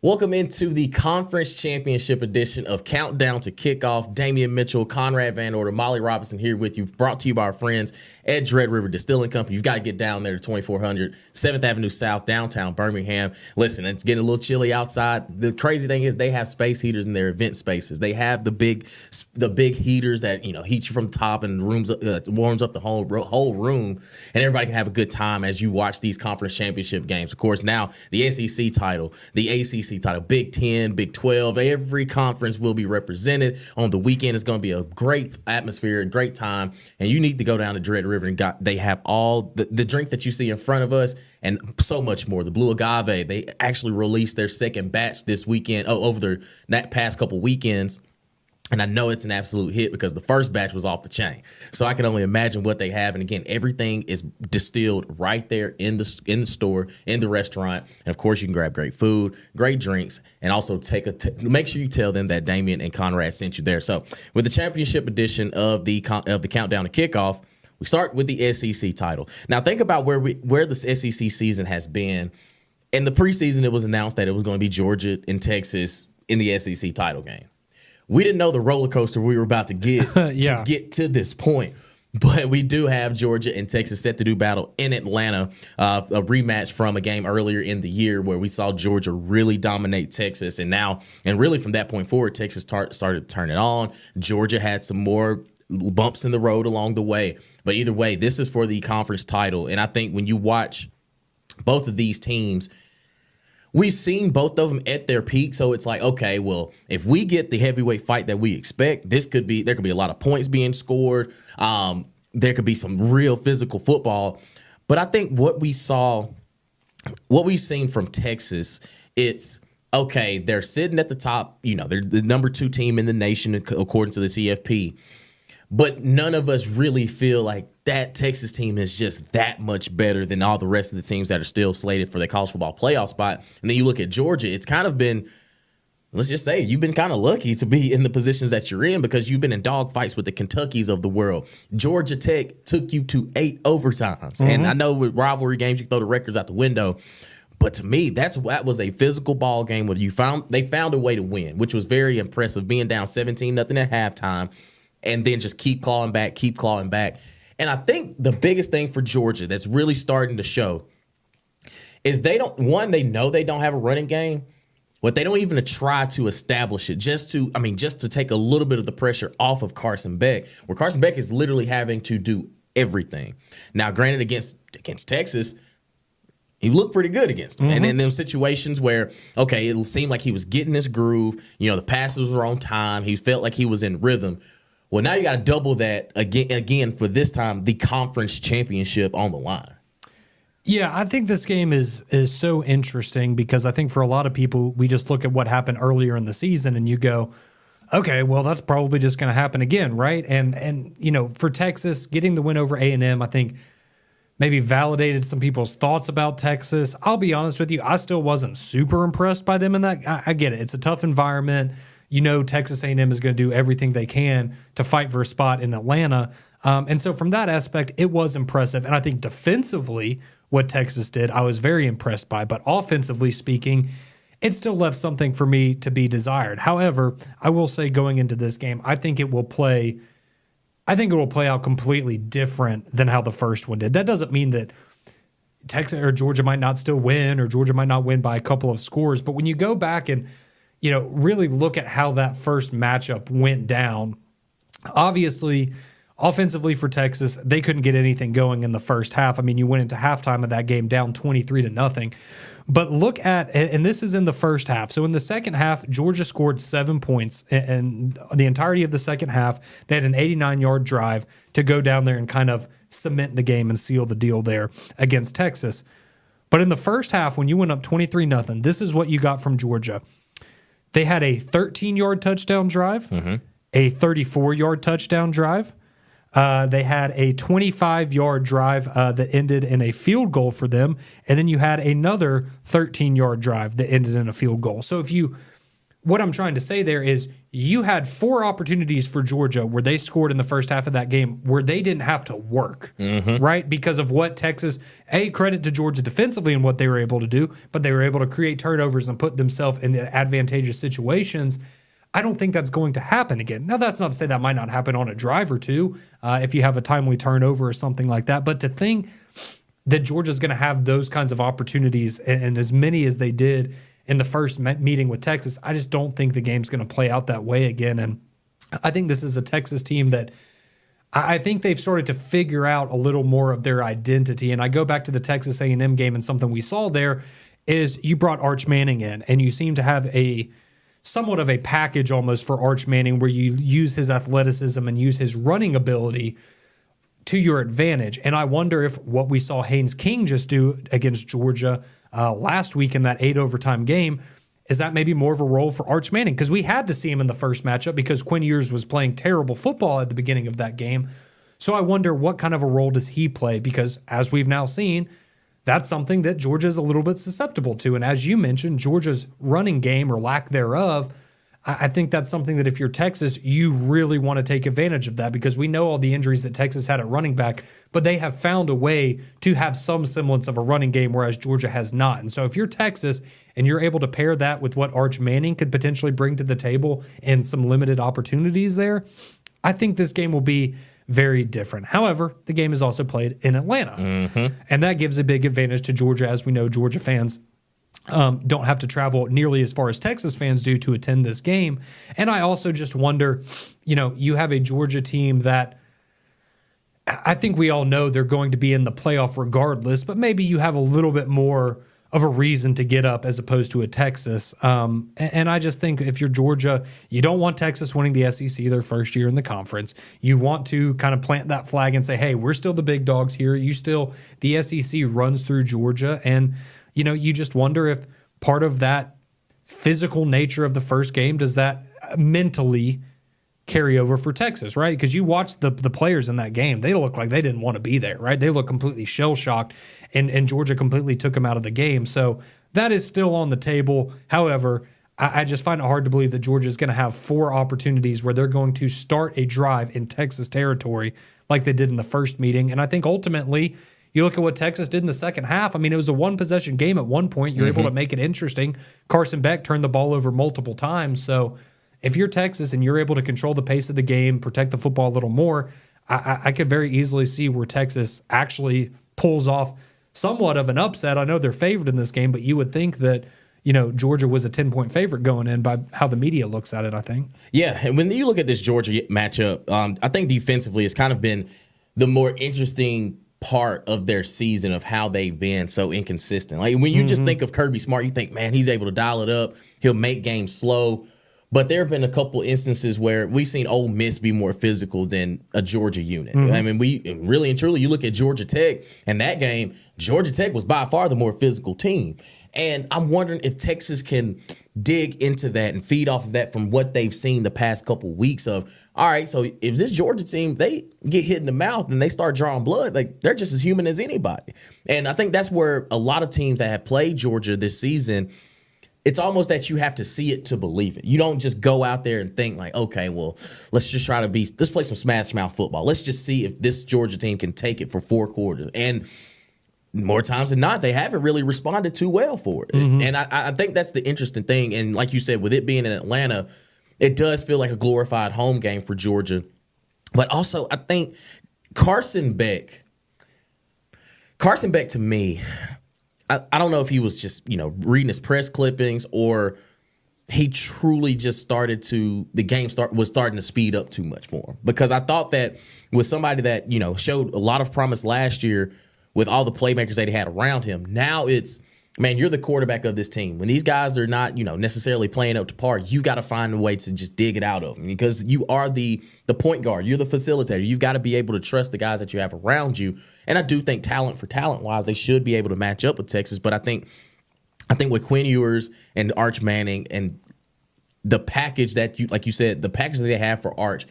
Welcome into the Conference Championship edition of Countdown to Kickoff. Damian Mitchell, Conrad Van Order, Molly Robinson here with you, brought to you by our friends at Red River Distilling Company. You've got to get down there to 2400 7th Avenue South, downtown Birmingham. Listen, it's getting a little chilly outside. The crazy thing is they have space heaters in their event spaces. They have the big heaters that heat you from the top and warms up the whole room, and everybody can have a good time as you watch these conference championship games. Of course, now the SEC title, the ACC title, Big 10, Big 12, every conference will be represented. On the weekend, it's going to be a great atmosphere, a great time, and you need to go down to Dread River, and they have all the drinks that you see in front of us and so much more. The Blue Agave, they actually released their second batch this weekend, over that past couple weekends. And I know it's an absolute hit because the first batch was off the chain. So I can only imagine what they have. And again, everything is distilled right there in the store, in the restaurant. And of course, you can grab great food, great drinks, and also make sure you tell them that Damian and Conrad sent you there. So with the championship edition of the Countdown to Kickoff, we start with the SEC title. Now think about where this SEC season has been. In the preseason, it was announced that it was going to be Georgia and Texas in the SEC title game. We didn't know the roller coaster we were about to get to get to this point. But we do have Georgia and Texas set to do battle in Atlanta, a rematch from a game earlier in the year where we saw Georgia really dominate Texas. And really from that point forward, Texas started to turn it on. Georgia had some more bumps in the road along the way. But either way, this is for the conference title. And I think when you watch both of these teams, we've seen both of them at their peak, so it's like, okay, well, if we get the heavyweight fight that we expect, there could be a lot of points being scored. There could be some real physical football. But I think what we've seen from Texas, it's okay, they're sitting at the top. They're the number 2 team in the nation according to the CFP. But none of us really feel like that Texas team is just that much better than all the rest of the teams that are still slated for the college football playoff spot. And then you look at Georgia, it's kind of been, let's just say, you've been kind of lucky to be in the positions that you're in because you've been in dog fights with the Kentuckys of the world. Georgia Tech took you to 8 overtimes. Mm-hmm. And I know with rivalry games, you throw the records out the window. But to me, that was a physical ball game where they found a way to win, which was very impressive, being down 17-0 at halftime. And then just keep clawing back. And I think the biggest thing for Georgia that's really starting to show is they know they don't have a running game, but they don't even try to establish it just to take a little bit of the pressure off of Carson Beck, where Carson Beck is literally having to do everything. Now, granted, against Texas, he looked pretty good against them. Mm-hmm. And in them situations where, okay, it seemed like he was getting his groove, the passes were on time, he felt like he was in rhythm. Well, now you got to double that again for this time, the conference championship on the line. Yeah, I think this game is so interesting because I think for a lot of people, we just look at what happened earlier in the season and you go, okay, well, that's probably just going to happen again, right? And for Texas, getting the win over A&M, I think maybe validated some people's thoughts about Texas. I'll be honest with you, I still wasn't super impressed by them in that. I get it. It's a tough environment. Texas A&M is going to do everything they can to fight for a spot in Atlanta. And so from that aspect, it was impressive. And I think defensively, what Texas did, I was very impressed by. But offensively speaking, it still left something for me to be desired. However, I will say going into this game, I think it will play out completely different than how the first one did. That doesn't mean that Texas or Georgia might not still win or Georgia might not win by a couple of scores. But when you go back and really look at how that first matchup went down. Obviously, offensively for Texas, they couldn't get anything going in the first half. I mean, you went into halftime of that game down 23-0. But look at, and this is in the first half. So in the second half, Georgia scored 7 points, and the entirety of the second half, they had an 89-yard drive to go down there and kind of cement the game and seal the deal there against Texas. But in the first half, when you went up 23-0, this is what you got from Georgia. They had a 13-yard touchdown drive, a 34-yard touchdown drive. They had a 25-yard drive that ended in a field goal for them, and then you had another 13-yard drive that ended in a field goal. So if you what I'm trying to say there is you had 4 opportunities for Georgia where they scored in the first half of that game where they didn't have to work, right? Because of what Texas, credit to Georgia defensively and what they were able to do, but they were able to create turnovers and put themselves in advantageous situations. I don't think that's going to happen again. Now, that's not to say that might not happen on a drive or two if you have a timely turnover or something like that. But to think that Georgia's going to have those kinds of opportunities and as many as they did in the first meeting with Texas, I just don't think the game's going to play out that way again. And I think this is a Texas team that I think they've started to figure out a little more of their identity. And I go back to the Texas A&M game, and something we saw there is you brought Arch Manning in, and you seem to have a somewhat of a package almost for Arch Manning where you use his athleticism and use his running ability to your advantage. And I wonder if what we saw Haynes King just do against Georgia last week in that 8 overtime game, is that maybe more of a role for Arch Manning? Because we had to see him in the first matchup because Quinn Ewers was playing terrible football at the beginning of that game. So I wonder what kind of a role does he play? Because as we've now seen, that's something that Georgia's a little bit susceptible to. And as you mentioned, Georgia's running game or lack thereof, I think that's something that if you're Texas, you really want to take advantage of that because we know all the injuries that Texas had at running back, but they have found a way to have some semblance of a running game, whereas Georgia has not. And so if you're Texas and you're able to pair that with what Arch Manning could potentially bring to the table and some limited opportunities there, I think this game will be very different. However, the game is also played in Atlanta, and that gives a big advantage to Georgia. As we know, Georgia fans don't have to travel nearly as far as Texas fans do to attend this game. And I also just wonder, you have a Georgia team that I think we all know they're going to be in the playoff regardless, but maybe you have a little bit more of a reason to get up as opposed to a Texas. And I just think if you're Georgia, you don't want Texas winning the SEC their first year in the conference. You want to kind of plant that flag and say, hey, we're still the big dogs here. The SEC runs through Georgia. And, you just wonder if part of that physical nature of the first game, does that mentally carry over for Texas, right? Because you watch the players in that game, they look like they didn't want to be there, right? They look completely shell-shocked, and Georgia completely took them out of the game. So that is still on the table. However, I just find it hard to believe that Georgia is going to have 4 opportunities where they're going to start a drive in Texas territory like they did in the first meeting. And I think ultimately, you look at what Texas did in the second half. I mean, it was a one-possession game at one point. You're able to make it interesting. Carson Beck turned the ball over multiple times. So if you're Texas and you're able to control the pace of the game, protect the football a little more, I could very easily see where Texas actually pulls off somewhat of an upset. I know they're favored in this game, but you would think that, Georgia was a 10-point favorite going in by how the media looks at it, I think. Yeah, and when you look at this Georgia matchup, I think defensively it's kind of been the more interesting part of their season of how they've been so inconsistent. Like when you just think of Kirby Smart, you think, man, he's able to dial it up. He'll make games slow. But there have been a couple instances where we've seen Ole Miss be more physical than a Georgia unit. I mean, we really and truly, you look at Georgia Tech and that game, Georgia Tech was by far the more physical team. And I'm wondering if Texas can dig into that and feed off of that from what they've seen the past couple weeks of, all right, so if this Georgia team, they get hit in the mouth and they start drawing blood, like they're just as human as anybody. And I think that's where a lot of teams that have played Georgia this season, it's almost that you have to see it to believe it. You don't just go out there and think like, okay, well, let's play some smash mouth football. Let's just see if this Georgia team can take it for 4 quarters. And more times than not, they haven't really responded too well for it. And I think that's the interesting thing. And like you said, with it being in Atlanta, it does feel like a glorified home game for Georgia. But also, I think Carson Beck to me, I don't know if he was just, reading his press clippings or he truly just the game was starting to speed up too much for him. Because I thought that with somebody that, showed a lot of promise last year with all the playmakers that he had around him, now it's, man, you're the quarterback of this team. When these guys are not, necessarily playing up to par, you got to find a way to just dig it out of them because you are the point guard. You're the facilitator. You've got to be able to trust the guys that you have around you. And I do think talent-wise, they should be able to match up with Texas. But I think with Quinn Ewers and Arch Manning and the package that like you said, the package that they have for Arch,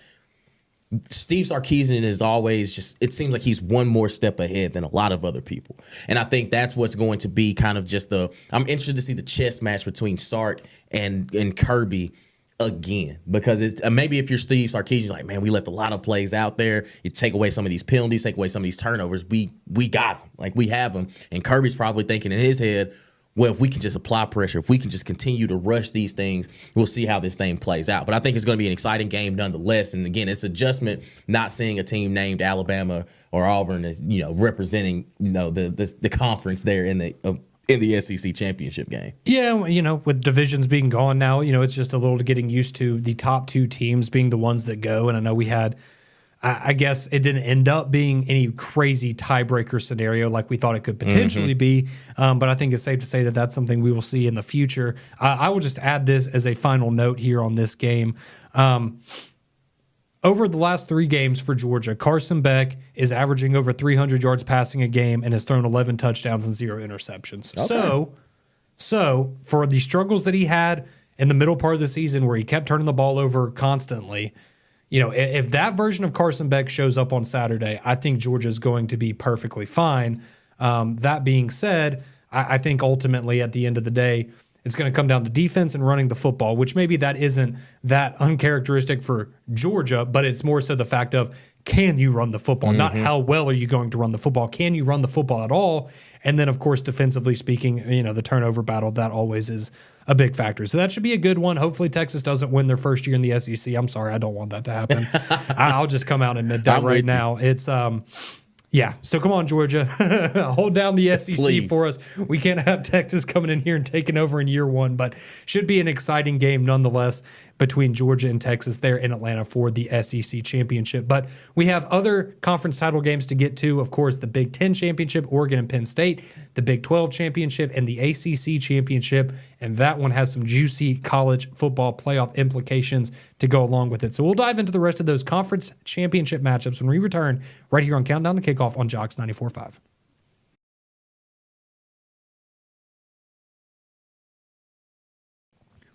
Steve Sarkisian is always just, it seems like he's one more step ahead than a lot of other people. And I think that's what's going to be kind of just I'm interested to see the chess match between Sark and Kirby again, because it's maybe if you're Steve Sarkisian, like, man, we left a lot of plays out there. You take away some of these penalties, take away some of these turnovers. We got them, like we have them. And Kirby's probably thinking in his head, well, if we can just apply pressure, if we can just continue to rush these things, we'll see how this thing plays out. But I think it's going to be an exciting game nonetheless. And again, it's adjustment not seeing a team named Alabama or Auburn as, representing, the conference there in the SEC championship game. Yeah, with divisions being gone now, it's just a little getting used to the top two teams being the ones that go. And I know we had, I guess it didn't end up being any crazy tiebreaker scenario like we thought it could potentially be. But I think it's safe to say that that's something we will see in the future. I will just add this as a final note here on this game. Over the last 3 games for Georgia, Carson Beck is averaging over 300 yards passing a game and has thrown 11 touchdowns and 0 interceptions. Okay. So for the struggles that he had in the middle part of the season where he kept turning the ball over constantly, if that version of Carson Beck shows up on Saturday, I think Georgia is going to be perfectly fine. That being said, I think ultimately at the end of the day, it's going to come down to defense and running the football, which maybe that isn't that uncharacteristic for Georgia, but it's more so the fact of, can you run the football? Not how well are you going to run the football? Can you run the football at all? And then, of course, defensively speaking, the turnover battle, that always is a big factor. So that should be a good one. Hopefully Texas doesn't win their first year in the SEC. I'm sorry, I don't want that to happen. I'll just come out and admit that right now. It's yeah. So come on, Georgia, hold down the SEC Please. for us. We can't have Texas coming in here and taking over in year 1, but should be an exciting game nonetheless between Georgia and Texas there in Atlanta for the SEC championship. But we have other conference title games to get to. Of course, the Big Ten championship, Oregon and Penn State, the Big 12 championship, and the ACC championship. And that one has some juicy college football playoff implications to go along with it. So we'll dive into the rest of those conference championship matchups when we return right here on Countdown to Kickoff on Jocks 94.5.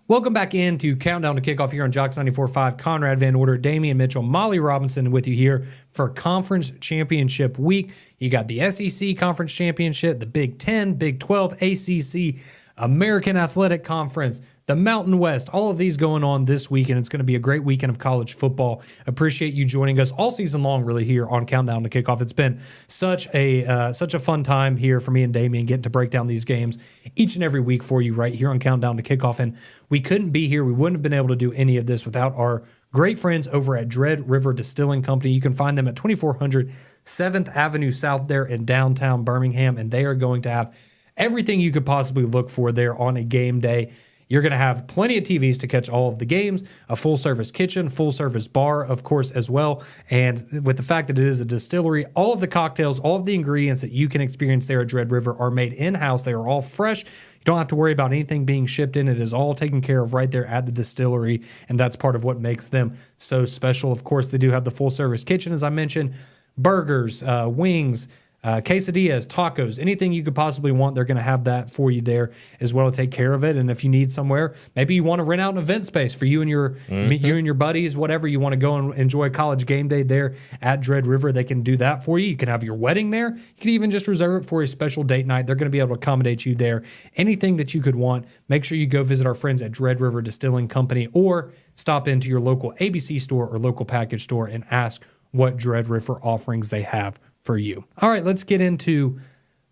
Welcome back into Countdown to Kickoff here on Jocks 94.5. Conrad Van Order, Damian Mitchell, Molly Robinson with you here for Conference Championship Week. You got the SEC Conference Championship, the Big 10, Big 12, ACC, American Athletic Conference, the Mountain West, all of these going on this week, and it's going to be a great weekend of college football. Appreciate you joining us all season long, really, here on Countdown to Kickoff. It's been such a fun time here for me and Damian getting to break down these games each and every week for you right here on Countdown to Kickoff. And we couldn't be here. We wouldn't have been able to do any of this without our great friends over at Dread River Distilling Company. You can find them at 2400 7th Avenue South there in downtown Birmingham, and they are going to have everything you could possibly look for there on a game day. You're going to have plenty of TVs to catch all of the games, a full-service kitchen, full-service bar, of course, as well. And with the fact that it is a distillery, all of the cocktails, all of the ingredients that you can experience there at Dread River are made in-house. They are all fresh. You don't have to worry about anything being shipped in. It is all taken care of right there at the distillery, and that's part of what makes them so special. Of course, they do have the full-service kitchen, as I mentioned, burgers, wings, quesadillas, tacos, anything you could possibly want, they're going to have that for you there as well to take care of it. And if you need somewhere, maybe you want to rent out an event space for you and your buddies, whatever, you want to go and enjoy college game day there at Dread River, they can do that for you. You can have your wedding there. You can even just reserve it for a special date night. They're going to be able to accommodate you there. Anything that you could want, make sure you go visit our friends at Dread River Distilling Company or stop into your local ABC store or local package store and ask what Dread River offerings they have for you. All right, let's get into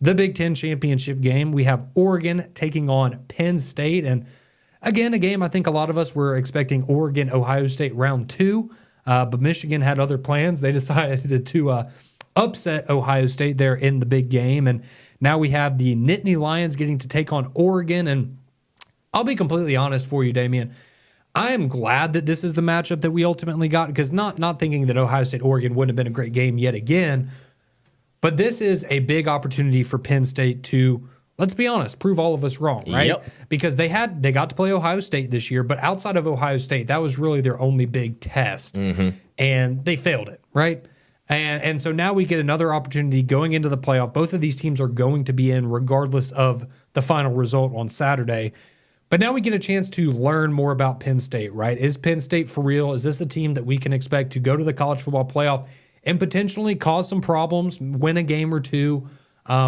the Big Ten championship game. We have Oregon taking on Penn State. And again, a game I think a lot of us were expecting Oregon, Ohio State round 2, but Michigan had other plans. They decided to upset Ohio State there in the big game. And now we have the Nittany Lions getting to take on Oregon. And I'll be completely honest for you, Damian, I am glad that this is the matchup that we ultimately got, because not thinking that Ohio State Oregon wouldn't have been a great game yet again, but this is a big opportunity for Penn State to, let's be honest, prove all of us wrong, right? Yep. Because they got to play Ohio State this year, but outside of Ohio State, that was really their only big test, and they failed it, right? And so now we get another opportunity going into the playoff. Both of these teams are going to be in regardless of the final result on Saturday. But now we get a chance to learn more about Penn State, right? Is Penn State for real? Is this a team that we can expect to go to the college football playoff and potentially cause some problems, win a game or two,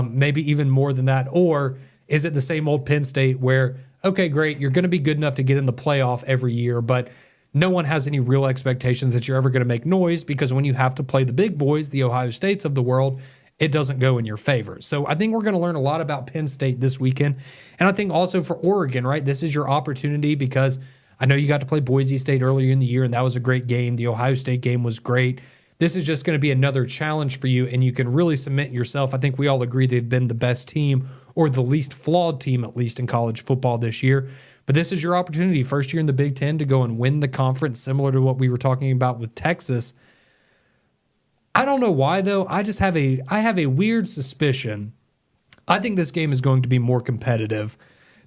maybe even more than that? Or is it the same old Penn State where, okay, great, you're going to be good enough to get in the playoff every year, but no one has any real expectations that you're ever going to make noise, because when you have to play the big boys, the Ohio States of the world, it doesn't go in your favor. So I think we're going to learn a lot about Penn State this weekend. And I think also for Oregon, right, this is your opportunity, because I know you got to play Boise State earlier in the year, and that was a great game. The Ohio State game was great. This is just going to be another challenge for you, and you can really cement yourself. I think we all agree they've been the best team, or the least flawed team, at least in college football this year. But this is your opportunity, first year in the Big Ten, to go and win the conference, similar to what we were talking about with Texas. I don't know why, though. I have a weird suspicion. I think this game is going to be more competitive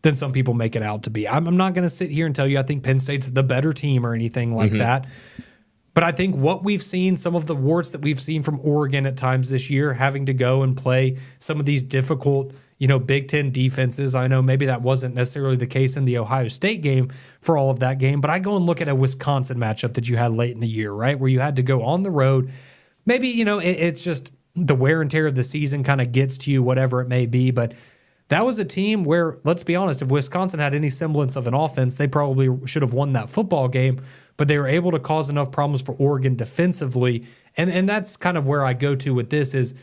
than some people make it out to be. I'm not going to sit here and tell you I think Penn State's the better team or anything like that. But I think what we've seen, some of the warts that we've seen from Oregon at times this year, having to go and play some of these difficult, Big Ten defenses. I know maybe that wasn't necessarily the case in the Ohio State game for all of that game, but I go and look at a Wisconsin matchup that you had late in the year, right, where you had to go on the road. Maybe, it's just the wear and tear of the season kind of gets to you, whatever it may be. But that was a team where, let's be honest, if Wisconsin had any semblance of an offense, they probably should have won that football game. But they were able to cause enough problems for Oregon defensively. And that's kind of where I go to with this is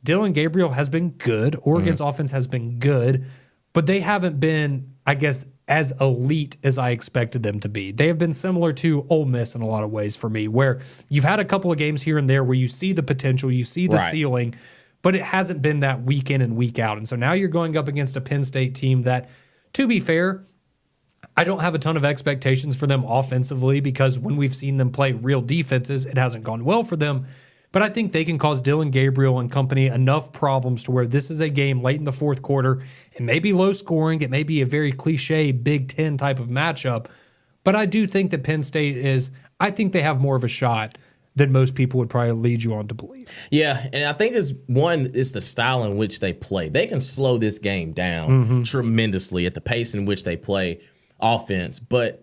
Dylan Gabriel has been good. Oregon's offense has been good. But they haven't been, I guess, as elite as I expected them to be. They have been similar to Ole Miss in a lot of ways for me, where you've had a couple of games here and there where you see the potential, you see the ceiling, but it hasn't been that week in and week out. And so now you're going up against a Penn State team that, to be fair, I don't have a ton of expectations for them offensively, because when we've seen them play real defenses, it hasn't gone well for them. But I think they can cause Dylan Gabriel and company enough problems to where this is a game late in the fourth quarter. It may be low scoring. It may be a very cliche Big Ten type of matchup. But I do think that Penn State I think they have more of a shot than most people would probably lead you on to believe. Yeah, and I think it's the style in which they play. They can slow this game down tremendously at the pace in which they play offense. But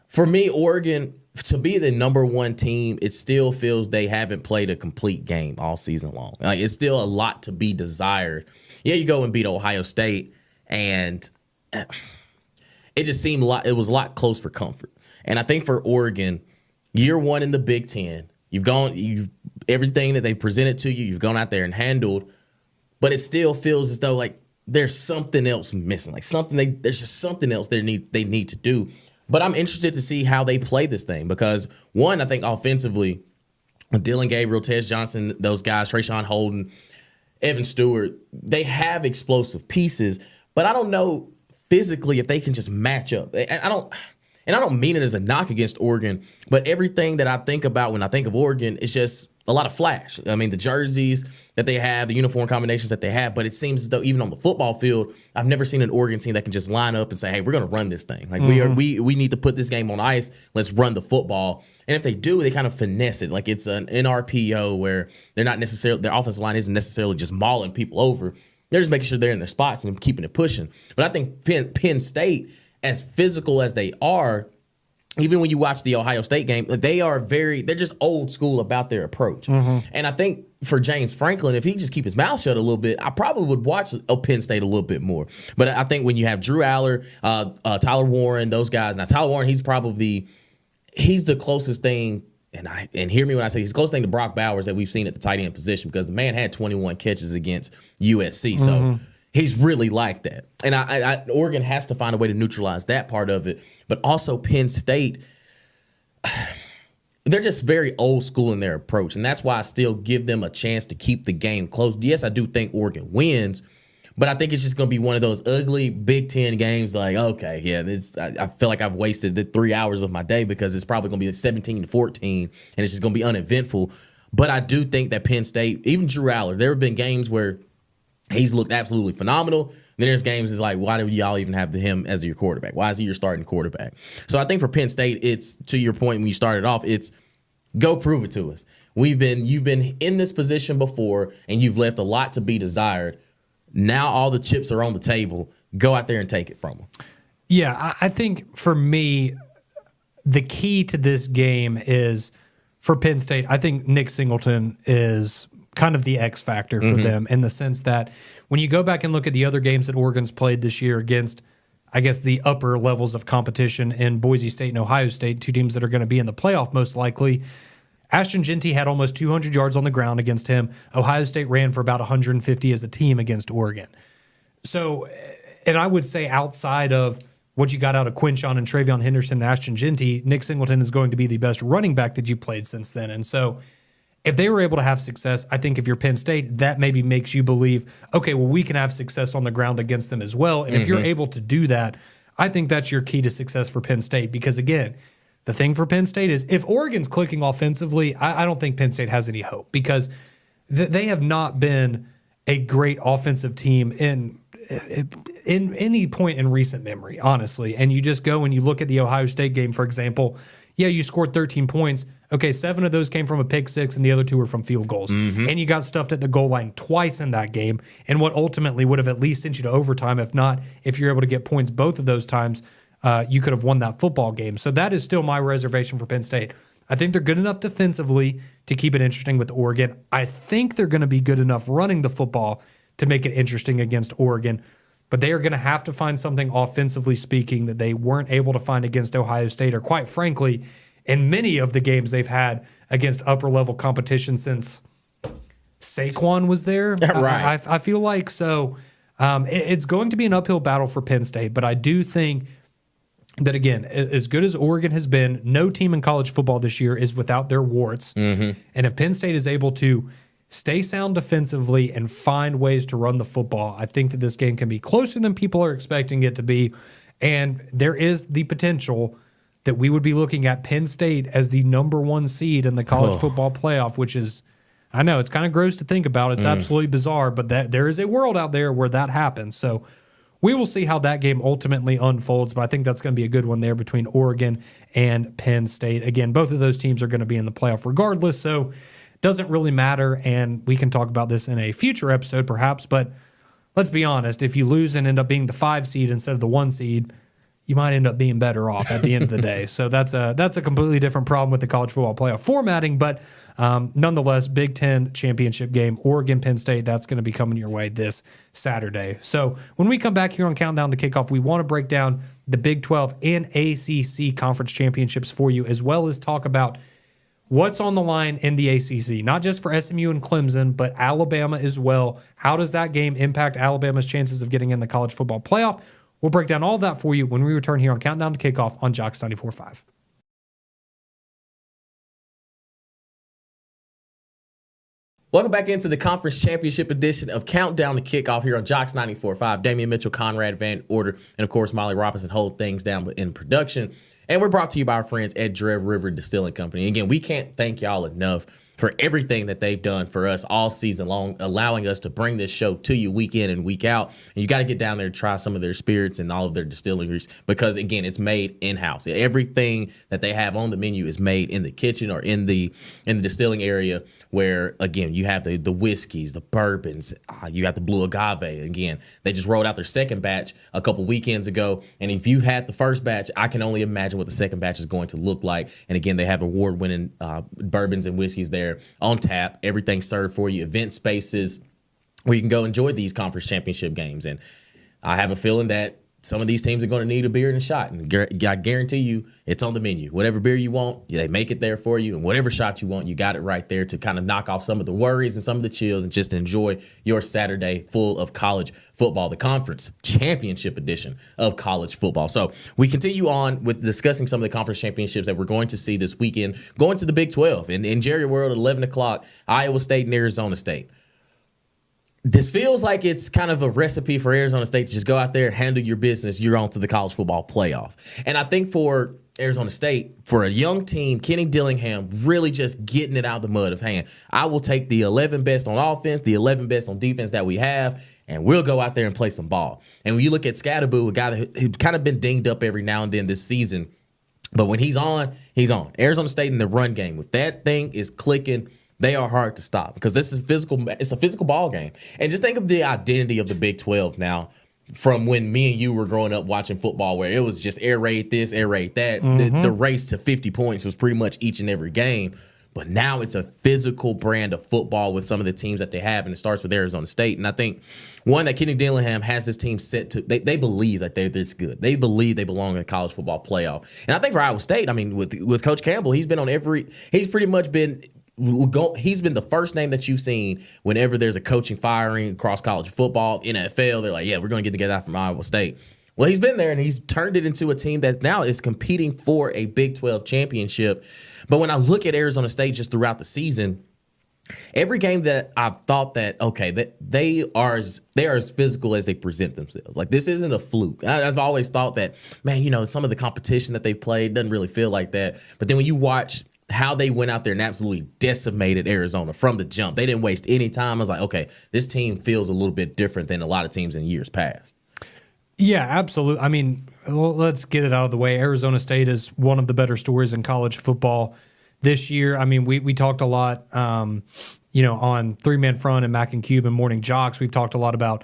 for me, Oregon, to be the number one team, it still feels they haven't played a complete game all season long. Like, it's still a lot to be desired. Yeah, you go and beat Ohio State, and it just seemed it was a lot close for comfort. And I think for Oregon, year one in the Big Ten, everything that they presented to you, you've gone out there and handled, but it still feels as though like there's something else missing. Like there's just something else they need to do. But I'm interested to see how they play this thing, because one, I think offensively, Dylan Gabriel, Tez Johnson, those guys, Trayshawn Holden, Evan Stewart, they have explosive pieces, but I don't know physically if they can just match up. And I don't mean it as a knock against Oregon, but everything that I think about when I think of Oregon is just a lot of flash. I mean, the jerseys that they have, the uniform combinations that they have, but it seems as though even on the football field, I've never seen an Oregon team that can just line up and say, hey, we're going to run this thing. Like we need to put this game on ice. Let's run the football. And if they do, they kind of finesse it. Like it's an NRPO where they're not necessarily, their offensive line isn't necessarily just mauling people over. They're just making sure they're in their spots and keeping it pushing. But I think Penn State, as physical as they are, even when you watch the Ohio State game, they're just old school about their approach. And I think for James Franklin, if he just keep his mouth shut a little bit, I probably would watch Penn State a little bit more. But I think when you have Drew Aller, Tyler Warren, those guys. Now, Tyler Warren, he's the closest thing, and hear me when I say he's the closest thing to Brock Bowers that we've seen at the tight end position, because the man had 21 catches against USC. So he's really like that. And Oregon has to find a way to neutralize that part of it. But also Penn State, they're just very old school in their approach. And that's why I still give them a chance to keep the game close. Yes, I do think Oregon wins, but I think it's just going to be one of those ugly Big Ten games like, okay, yeah, I feel like I've wasted the 3 hours of my day, because it's probably going to be 17-14, and it's just going to be uneventful. But I do think that Penn State, even Drew Aller, there have been games where he's looked absolutely phenomenal. Then there's games it's like, why do y'all even have him as your quarterback? Why is he your starting quarterback? So I think for Penn State, it's, to your point when you started off, it's go prove it to us. You've been in this position before, and you've left a lot to be desired. Now all the chips are on the table. Go out there and take it from them. Yeah, I think for me, the key to this game is for Penn State. I think Nick Singleton is kind of the X factor for them in the sense that when you go back and look at the other games that Oregon's played this year against, I guess, the upper levels of competition in Boise State and Ohio State, two teams that are going to be in the playoff most likely, Ashton Jeanty had almost 200 yards on the ground against him. Ohio State ran for about 150 as a team against Oregon. So, and I would say outside of what you got out of Quinshon and Travion Henderson and Ashton Jeanty, Nick Singleton is going to be the best running back that you played since then. And so if they were able to have success, I think if you're Penn State, that maybe makes you believe, okay, well, we can have success on the ground against them as well. And if you're able to do that, I think that's your key to success for Penn State. Because again, the thing for Penn State is if Oregon's clicking offensively, I don't think Penn State has any hope because they have not been a great offensive team in any point in recent memory, honestly. And you just go and you look at the Ohio State game, for example. Yeah, you scored 13 points. Okay, 7 of those came from a pick six, and the other 2 were from field goals. And you got stuffed at the goal line twice in that game, and what ultimately would have at least sent you to overtime. If not, if you're able to get points both of those times, you could have won that football game. So that is still my reservation for Penn State. I think they're good enough defensively to keep it interesting with Oregon. I think they're going to be good enough running the football to make it interesting against Oregon. But they are going to have to find something offensively speaking that they weren't able to find against Ohio State, or quite frankly, in many of the games they've had against upper-level competition since Saquon was there. Right. I feel like so. It's going to be an uphill battle for Penn State, but I do think that, again, as good as Oregon has been, no team in college football this year is without their warts. And if Penn State is able to stay sound defensively and find ways to run the football, I think that this game can be closer than people are expecting it to be. And there is the potential that we would be looking at Penn State as the number 1 seed in the college football playoff, which is, I know it's kind of gross to think about. It's absolutely bizarre, but that there is a world out there where that happens. So we will see how that game ultimately unfolds, but I think that's going to be a good one there between Oregon and Penn State. Again, both of those teams are going to be in the playoff regardless, so it doesn't really matter, and we can talk about this in a future episode perhaps, but let's be honest, if you lose and end up being the 5 seed instead of the 1 seed, you might end up being better off at the end of the day. So that's a completely different problem with the college football playoff formatting. But nonetheless, Big Ten championship game, Oregon, Penn State, that's going to be coming your way this Saturday. So when we come back here on Countdown to Kickoff, we want to break down the Big 12 and ACC conference championships for you, as well as talk about what's on the line in the ACC, not just for SMU and Clemson, but Alabama as well. How does that game impact Alabama's chances of getting in the college football playoff? We'll break down all of that for you when we return here on Countdown to Kickoff on Jocks 94.5. Welcome back into the conference championship edition of Countdown to Kickoff here on Jocks 94.5. Damian Mitchell, Conrad Van Order, and of course, Molly Robinson hold things down in production. And we're brought to you by our friends at Dread River Distilling Company. Again, we can't thank y'all enough for everything that they've done for us all season long, allowing us to bring this show to you week in and week out. And you got to get down there and try some of their spirits and all of their distilleries because, again, it's made in-house. Everything that they have on the menu is made in the kitchen or in the distilling area where, again, you have the whiskeys, the bourbons, you got the blue agave. Again, they just rolled out their second batch a couple weekends ago. And if you had the first batch, I can only imagine what the second batch is going to look like. And, again, they have award-winning bourbons and whiskeys there on tap, everything served for you, event spaces where you can go enjoy these conference championship games. And I have a feeling that some of these teams are going to need a beer and a shot. And I guarantee you it's on the menu. Whatever beer you want, they make it there for you. And whatever shot you want, you got it right there to kind of knock off some of the worries and some of the chills and just enjoy your Saturday full of college football, the conference championship edition of college football. So we continue on with discussing some of the conference championships that we're going to see this weekend, going to the Big 12. And in Jerry World at 11 o'clock, Iowa State and Arizona State. This feels like it's kind of a recipe for Arizona State to just go out there, handle your business. You're on to the college football playoff. And I think for Arizona State, for a young team, Kenny Dillingham really just getting it out of the mud of hand. I will take the 11 best on offense, the 11 best on defense that we have, and we'll go out there and play some ball. And when you look at Scadaboo, a guy who's kind of been dinged up every now and then this season, but when he's on, he's on. Arizona State in the run game, if that thing is clicking, they are hard to stop because this is physical. It's a physical ball game. And just think of the identity of the Big 12 now. from when me and you were growing up watching football, where it was just air raid this, air raid that. The race to 50 points was pretty much each and every game. But now it's a physical brand of football with some of the teams that they have, and it starts with Arizona State. And I think one that Kenny Dillingham has this team set to. They believe that they're this good. They believe they belong in the college football playoff. And I think for Iowa State, I mean, with Coach Campbell, he's been on every. He's pretty much been. He's been the first name that you've seen whenever there's a coaching firing across college football, NFL. They're like, yeah, we're going to get together from Iowa State. Well, he's been there, and he's turned it into a team that now is competing for a Big 12 championship. But when I look at Arizona State just throughout the season, every game that I've thought that, okay, that they are as physical as they present themselves. Like, this isn't a fluke. I've always thought that, man, you know, some of the competition that they've played doesn't really feel like that. But then when you watch how they went out there and absolutely decimated Arizona from the jump, they didn't waste any time. I was like, okay, this team feels a little bit different than a lot of teams in years past. Yeah, absolutely. I mean, let's get it out of the way. Arizona State is one of the better stories in college football this year. I mean, we talked a lot, on 3-Man Front and Mac and Cube and Morning Jocks. We've talked a lot about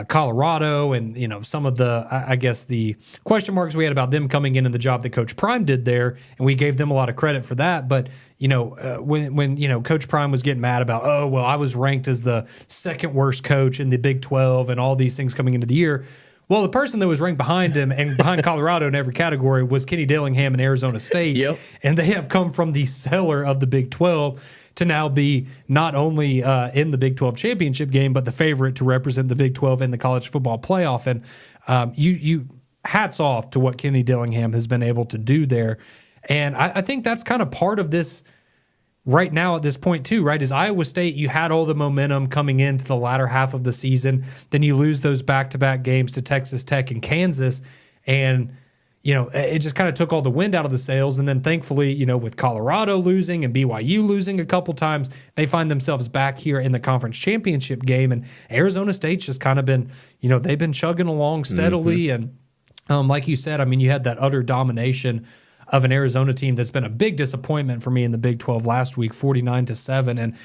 Colorado and, you know, some of the, I guess, the question marks we had about them coming in and the job that Coach Prime did there. And we gave them a lot of credit for that. But, when Coach Prime was getting mad about, oh, well, I was ranked as the second worst coach in the Big 12 and all these things coming into the year. Well, the person that was ranked behind him and behind Colorado in every category was Kenny Dillingham in Arizona State. Yep. And they have come from the cellar of the Big 12 to now be not only in the Big 12 championship game, but the favorite to represent the Big 12 in the college football playoff. And you hats off to what Kenny Dillingham has been able to do there. And I think that's kind of part of this right now at this point too, right? Is Iowa State, you had all the momentum coming into the latter half of the season. Then you lose those back-to-back games to Texas Tech and Kansas. And, it just kind of took all the wind out of the sails. And then thankfully, with Colorado losing and BYU losing a couple times, they find themselves back here in the conference championship game. And Arizona State's just kind of been, they've been chugging along steadily. And like you said, I mean, you had that utter domination of an Arizona team that's been a big disappointment for me in the Big 12 last week, 49-7. And,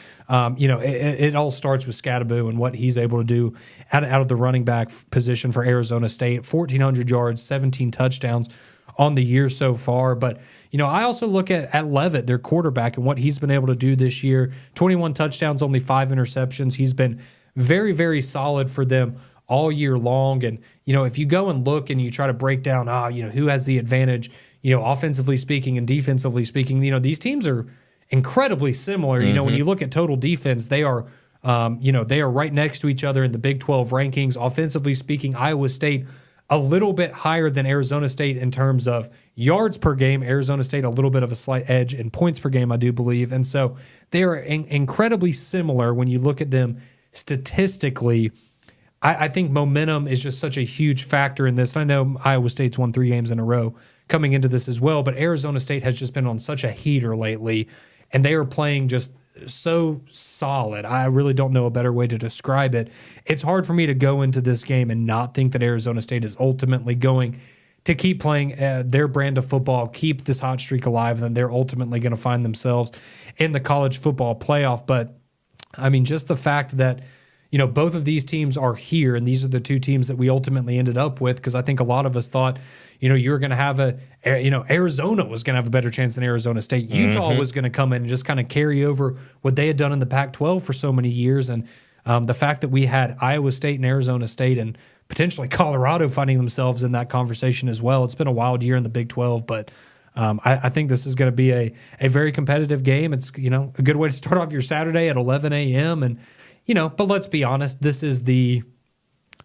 it all starts with Scadaboo and what he's able to do out of the running back position for Arizona State. 1,400 yards, 17 touchdowns on the year so far. But, I also look at Leavitt, their quarterback, and what he's been able to do this year. 21 touchdowns, only 5 interceptions. He's been very, very solid for them all year long. And, if you go and look and you try to break down, who has the advantage, offensively speaking and defensively speaking, these teams are incredibly similar. When you look at total defense, they are, they are right next to each other in the Big 12 rankings. Offensively speaking, Iowa State a little bit higher than Arizona State in terms of yards per game. Arizona State a little bit of a slight edge in points per game, I do believe. And so they are incredibly similar when you look at them statistically. I think momentum is just such a huge factor in this. And I know Iowa State's won 3 games in a row coming into this as well, but Arizona State has just been on such a heater lately, and they are playing just so solid. I really don't know a better way to describe it. It's hard for me to go into this game and not think that Arizona State is ultimately going to keep playing their brand of football, keep this hot streak alive, and they're ultimately going to find themselves in the college football playoff. But, I mean, just the fact that both of these teams are here, and these are the 2 teams that we ultimately ended up with, because I think a lot of us thought, you were going to have Arizona was going to have a better chance than Arizona State. Utah was going to come in and just kind of carry over what they had done in the Pac-12 for so many years. And the fact that we had Iowa State and Arizona State and potentially Colorado finding themselves in that conversation as well. It's been a wild year in the Big 12, but I think this is going to be a very competitive game. It's, a good way to start off your Saturday at 11 a.m. And, but let's be honest, this is the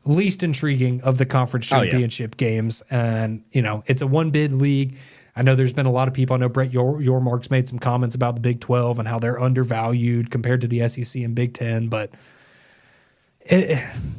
least intriguing of the conference championship games. And, it's a one-bid league. I know there's been a lot of people. I know Brett Yormark's made some comments about the Big 12 and how they're undervalued compared to the SEC and Big 10, but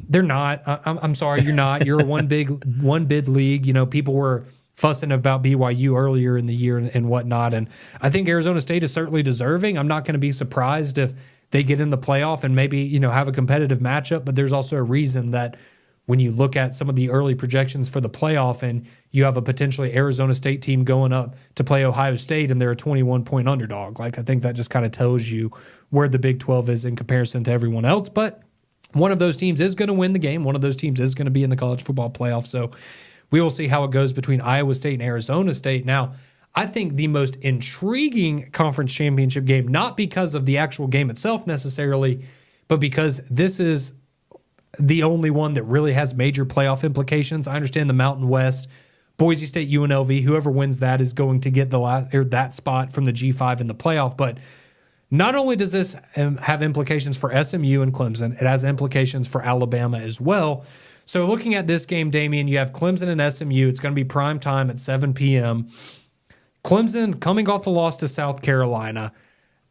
they're not. I'm sorry, you're not. You're a one-bid league. People were fussing about BYU earlier in the year and whatnot. And I think Arizona State is certainly deserving. I'm not going to be surprised if they get in the playoff and maybe, have a competitive matchup. But there's also a reason that when you look at some of the early projections for the playoff and you have a potentially Arizona State team going up to play Ohio State and they're a 21-point underdog. Like, I think that just kind of tells you where the Big 12 is in comparison to everyone else. But one of those teams is going to win the game. One of those teams is going to be in the college football playoff. So we will see how it goes between Iowa State and Arizona State. Now, I think the most intriguing conference championship game, not because of the actual game itself necessarily, but because this is the only one that really has major playoff implications. I understand the Mountain West, Boise State, UNLV, whoever wins that is going to get that spot from the G5 in the playoff. But not only does this have implications for SMU and Clemson, it has implications for Alabama as well. So looking at this game, Damian, you have Clemson and SMU. It's going to be prime time at 7 p.m. Clemson coming off the loss to South Carolina,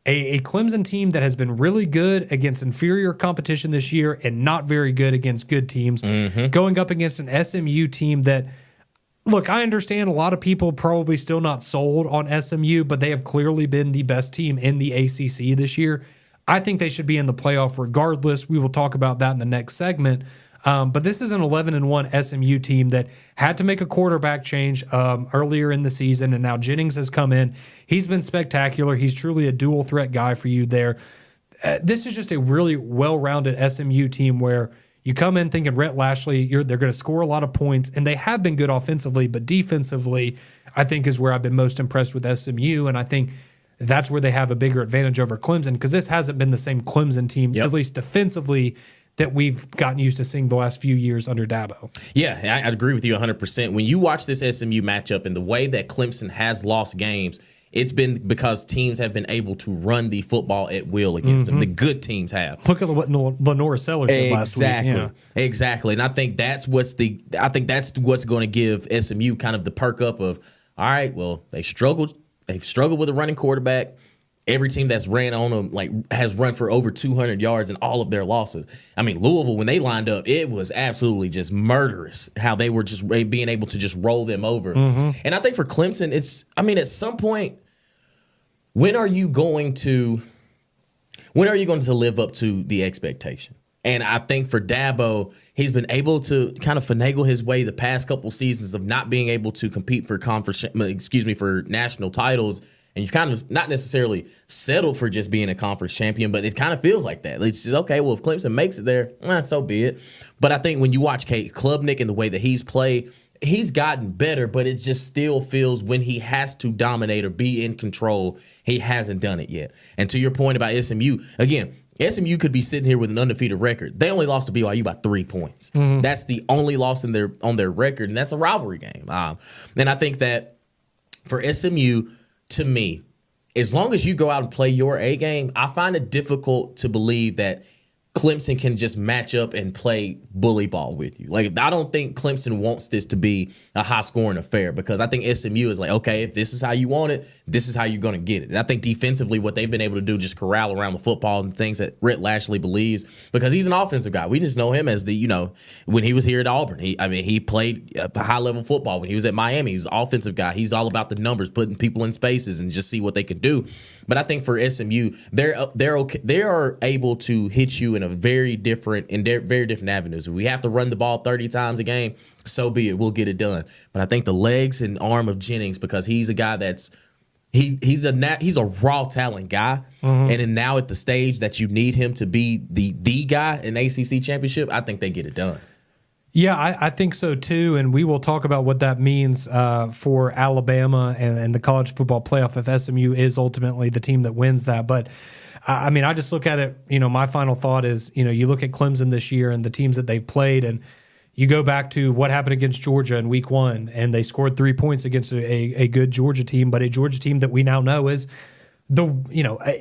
a Clemson team that has been really good against inferior competition this year and not very good against good teams, going up against an SMU team that, look, I understand a lot of people probably still not sold on SMU, but they have clearly been the best team in the ACC this year. I think they should be in the playoff regardless. We will talk about that in the next segment. But this is an 11-1 SMU team that had to make a quarterback change earlier in the season, and now Jennings has come in. He's been spectacular. He's truly a dual threat guy for you there. This is just a really well-rounded SMU team where you come in thinking Rhett Lashley, they're going to score a lot of points, and they have been good offensively, but defensively, I think is where I've been most impressed with SMU, and I think that's where they have a bigger advantage over Clemson because this hasn't been the same Clemson team, at least defensively, that we've gotten used to seeing the last few years under Dabo. Yeah, I agree with you 100%. When you watch this SMU matchup and the way that Clemson has lost games, it's been because teams have been able to run the football at will against them. The good teams have. Look at what Lenora Sellers did last week. Yeah. Exactly. And I think that's what's going to give SMU kind of the perk up of, all right, well, they've struggled with a running quarterback. Every team that's ran on them has run for over 200 yards in all of their losses. I mean, Louisville, when they lined up, it was absolutely just murderous how they were just being able to just roll them over. And I think for Clemson, at some point, when are you going to live up to the expectation? And I think for Dabo, he's been able to kind of finagle his way the past couple seasons of not being able to compete for for national titles. And you've kind of not necessarily settled for just being a conference champion, but it kind of feels like that. It's just, okay, well, if Clemson makes it there, so be it. But I think when you watch Kate Klubnik and the way that he's played, he's gotten better, but it just still feels when he has to dominate or be in control, he hasn't done it yet. And to your point about SMU, again, SMU could be sitting here with an undefeated record. They only lost to BYU by 3 points. That's the only loss on their record, and that's a rivalry game. And I think that for SMU, to me, as long as you go out and play your A game, I find it difficult to believe that Clemson can just match up and play bully ball with you. Like, I don't think Clemson wants this to be a high-scoring affair because I think SMU is like, okay, if this is how you want it, this is how you're going to get it. And I think defensively what they've been able to do just corral around the football and things that Rhett Lashley believes because he's an offensive guy. We just know him as when he was here at Auburn, he played high-level football. When he was at Miami, he was an offensive guy. He's all about the numbers, putting people in spaces and just see what they can do. But I think for SMU, they're okay. They are able to hit you in very different avenues. If we have to run the ball 30 times a game, so be it. We'll get it done. But I think the legs and arm of Jennings, because he's a guy that's he's a raw talent guy, and then now at the stage that you need him to be the guy in ACC championship, I think they get it done. Yeah, I think so too, and we will talk about what that means for Alabama and the college football playoff if SMU is ultimately the team that wins that. But I mean, I just look at it, my final thought is, you look at Clemson this year and the teams that they've played, and you go back to what happened against Georgia in week 1, and they scored 3 points against a good Georgia team, but a Georgia team that we now know is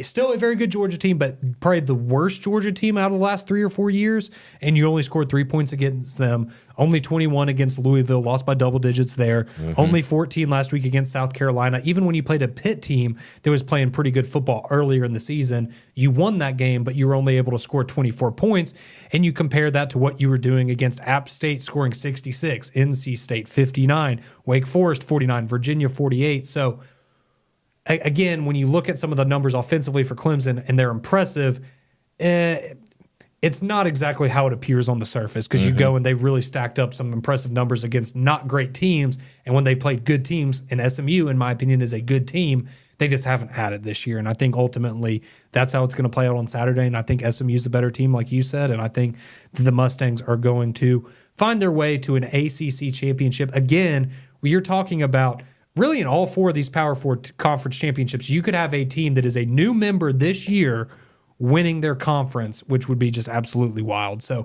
still a very good Georgia team, but probably the worst Georgia team out of the last 3 or 4 years, and you only scored 3 points against them. Only 21 against Louisville, lost by double digits there. Only 14 last week against South Carolina. Even when you played a Pitt team that was playing pretty good football earlier in the season, you won that game, but you were only able to score 24 points, and you compare that to what you were doing against App State, scoring 66, NC State 59, Wake Forest 49, Virginia 48. So again, when you look at some of the numbers offensively for Clemson and they're impressive, it's not exactly how it appears on the surface because you go and they really stacked up some impressive numbers against not great teams. And when they played good teams, and SMU, in my opinion, is a good team, they just haven't had it this year. And I think ultimately that's how it's going to play out on Saturday. And I think SMU is the better team, like you said. And I think that the Mustangs are going to find their way to an ACC championship. Again, you're talking about really in all four of these Power Four conference championships, you could have a team that is a new member this year winning their conference, which would be just absolutely wild. So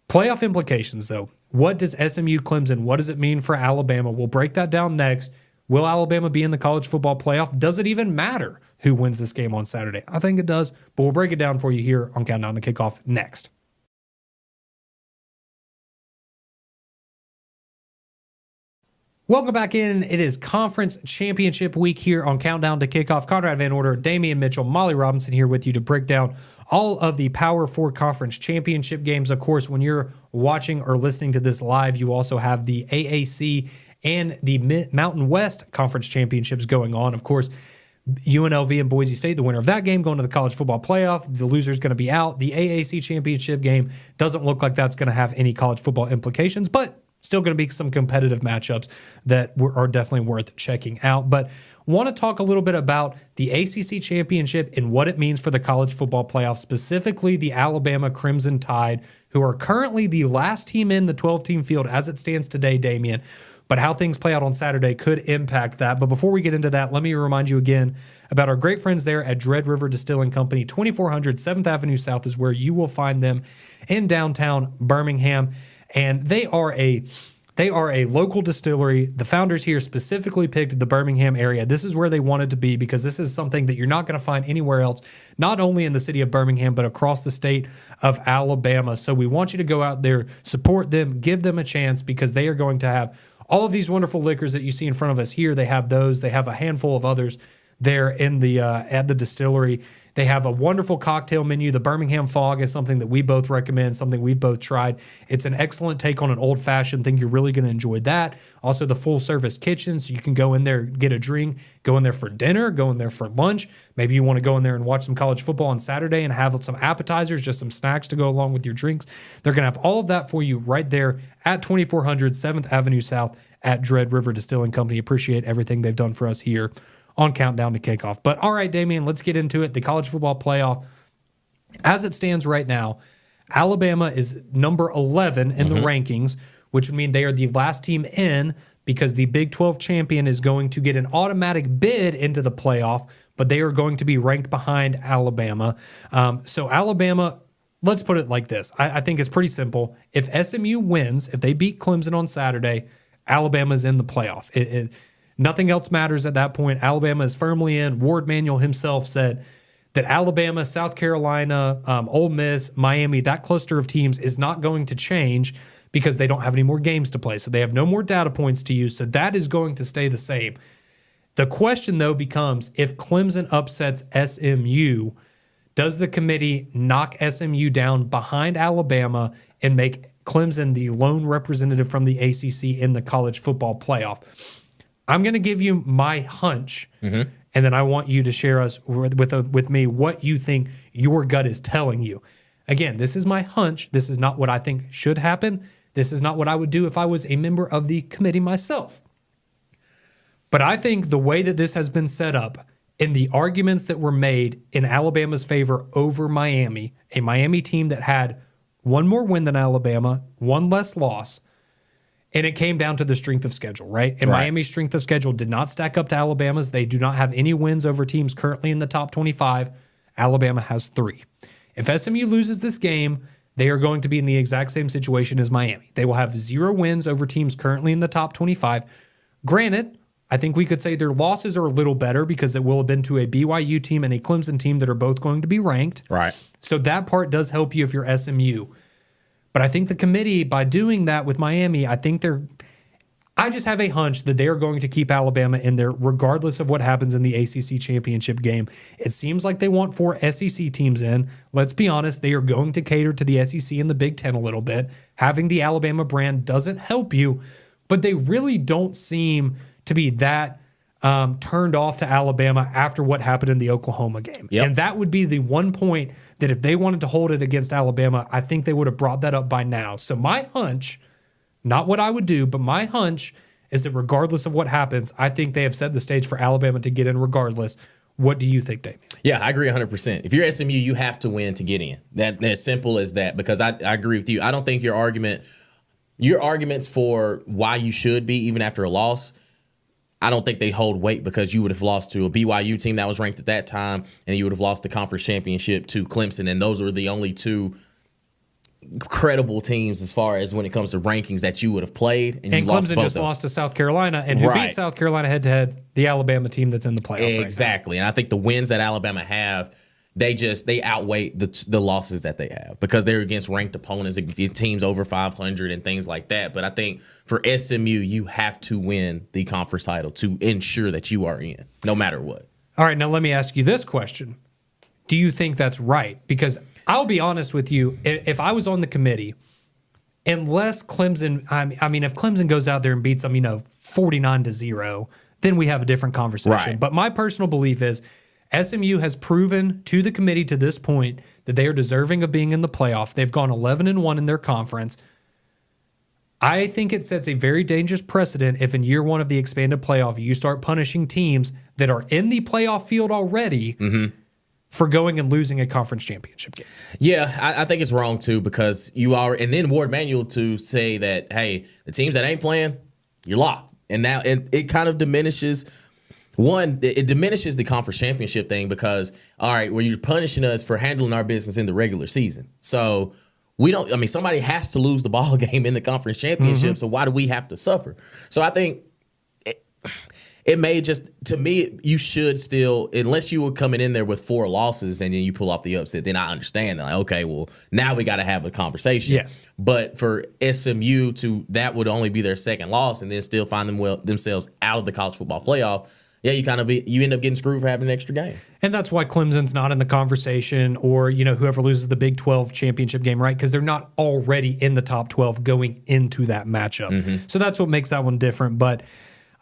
playoff implications, though. What does SMU Clemson, what does it mean for Alabama? We'll break that down next. Will Alabama be in the college football playoff? Does it even matter who wins this game on Saturday? I think it does, but we'll break it down for you here on Countdown to Kickoff next. Welcome back in. It is conference championship week here on Countdown to Kickoff. Conrad Van Order, Damian Mitchell, Molly Robinson here with you to break down all of the Power Four conference championship games. Of course, when you're watching or listening to this live, you also have the AAC and the Mountain West conference championships going on. Of course, UNLV and Boise State, the winner of that game, going to the college football playoff. The loser's going to be out. The AAC championship game doesn't look like that's going to have any college football implications, but still going to be some competitive matchups that are definitely worth checking out. But want to talk a little bit about the ACC championship and what it means for the college football playoff, specifically the Alabama Crimson Tide, who are currently the last team in the 12-team field as it stands today, Damian. But how things play out on Saturday could impact that. But before we get into that, let me remind you again about our great friends there at Dread River Distilling Company. 2400 7th Avenue South is where you will find them in downtown Birmingham. And they are a local distillery. The founders here specifically picked the Birmingham area. This is where they wanted to be because this is something that you're not going to find anywhere else, not only in the city of Birmingham, but across the state of Alabama. So we want you to go out there, support them, give them a chance because they are going to have all of these wonderful liquors that you see in front of us here. They have those. They have a handful of others there in the at the distillery. They have a wonderful cocktail menu. The Birmingham Fog is something that we both recommend, something we've both tried. It's an excellent take on an old-fashioned. Think you're really going to enjoy that. Also, the full-service kitchen, so you can go in there, get a drink, go in there for dinner, go in there for lunch. Maybe you want to go in there and watch some college football on Saturday and have some appetizers, just some snacks to go along with your drinks. They're going to have all of that for you right there at 2400 7th Avenue South at Dread River Distilling Company. Appreciate everything they've done for us here on Countdown to Kickoff. But all right, Damian, let's get into it. The college football playoff, as it stands right now, Alabama is number 11 in the rankings, which would mean they are the last team in because the Big 12 champion is going to get an automatic bid into the playoff, but they are going to be ranked behind Alabama. So Alabama, let's put it like this. I think it's pretty simple. If SMU wins, if they beat Clemson on Saturday, Alabama's in the playoff. Nothing else matters at that point. Alabama is firmly in. Ward Manuel himself said that Alabama, South Carolina, Ole Miss, Miami, that cluster of teams is not going to change because they don't have any more games to play. So they have no more data points to use. So that is going to stay the same. The question, though, becomes if Clemson upsets SMU, does the committee knock SMU down behind Alabama and make Clemson the lone representative from the ACC in the college football playoff? I'm going to give you my hunch, and then I want you to share us with me what you think your gut is telling you. Again, this is my hunch. This is not what I think should happen. This is not what I would do if I was a member of the committee myself. But I think the way that this has been set up and the arguments that were made in Alabama's favor over Miami, a Miami team that had one more win than Alabama, one less loss, and it came down to the strength of schedule, right? And Miami's strength of schedule did not stack up to Alabama's. They do not have any wins over teams currently in the top 25. Alabama has 3. If SMU loses this game, they are going to be in the exact same situation as Miami. They will have 0 wins over teams currently in the top 25. Granted, I think we could say their losses are a little better because it will have been to a BYU team and a Clemson team that are both going to be ranked. Right. So that part does help you if you're SMU. But I think the committee, by doing that with Miami, I just have a hunch that they are going to keep Alabama in there regardless of what happens in the ACC championship game. It seems like they want 4 SEC teams in. Let's be honest, they are going to cater to the SEC and the Big Ten a little bit. Having the Alabama brand doesn't help you, but they really don't seem to be that turned off to Alabama after what happened in the Oklahoma game. Yep. And that would be the one point that if they wanted to hold it against Alabama, I think they would have brought that up by now. So my hunch, not what I would do, but my hunch is that regardless of what happens, I think they have set the stage for Alabama to get in regardless. What do you think, Damian? Yeah, I agree 100%. If you're SMU, you have to win to get in. That's as simple as that, because I agree with you. I don't think your arguments for why you should be, even after a loss, I don't think they hold weight, because you would have lost to a BYU team that was ranked at that time, and you would have lost the conference championship to Clemson, and those were the only two credible teams as far as when it comes to rankings that you would have played. And you Clemson just lost to South Carolina, and who beat South Carolina head-to-head? The Alabama team that's in the playoff. Exactly. And I think the wins that Alabama have, they outweigh the losses that they have, because they're against ranked opponents, teams over 500 and things like that. But I think for SMU, you have to win the conference title to ensure that you are in, no matter what. All right, now let me ask you this question. Do you think that's right? Because I'll be honest with you, if I was on the committee, unless Clemson, I mean, if Clemson goes out there and beats them, 49-0, then we have a different conversation. Right. But my personal belief is SMU has proven to the committee to this point that they are deserving of being in the playoff. They've gone 11-1 in their conference. I think it sets a very dangerous precedent if in year one of the expanded playoff, you start punishing teams that are in the playoff field already for going and losing a conference championship game. Yeah, I think it's wrong too, because you are, and then Ward Manuel to say that, hey, the teams that ain't playing, you're locked. And now it kind of diminishes. One, it diminishes the conference championship thing, because, all right, well, you're punishing us for handling our business in the regular season. So somebody has to lose the ball game in the conference championship. So why do we have to suffer? So I think it may just, to me, you should still, unless you were coming in there with 4 losses and then you pull off the upset, then I understand that. Like, okay, well, now we got to have a conversation. Yes. But for SMU that would only be their second loss, and then still find themselves out of the college football playoff. Yeah, you end up getting screwed for having an extra game. And that's why Clemson's not in the conversation, or, whoever loses the Big 12 championship game, right? Because they're not already in the top 12 going into that matchup. So that's what makes that one different. But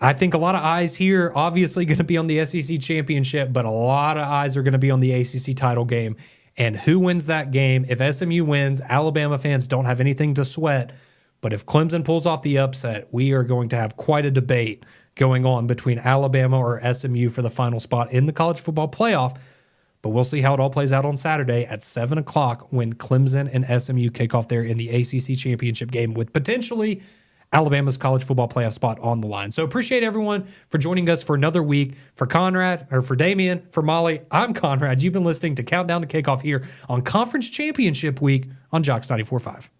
I think a lot of eyes here, obviously going to be on the SEC championship, but a lot of eyes are going to be on the ACC title game. And who wins that game? If SMU wins, Alabama fans don't have anything to sweat. But if Clemson pulls off the upset, we are going to have quite a debate going on between Alabama or SMU for the final spot in the college football playoff. But we'll see how it all plays out on Saturday at 7 o'clock when Clemson and SMU kick off there in the ACC championship game, with potentially Alabama's college football playoff spot on the line. So appreciate everyone for joining us for another week. For Conrad, or for Damian, for Molly, I'm Conrad. You've been listening to Countdown to Kickoff here on Conference Championship Week on Jocks 94.5.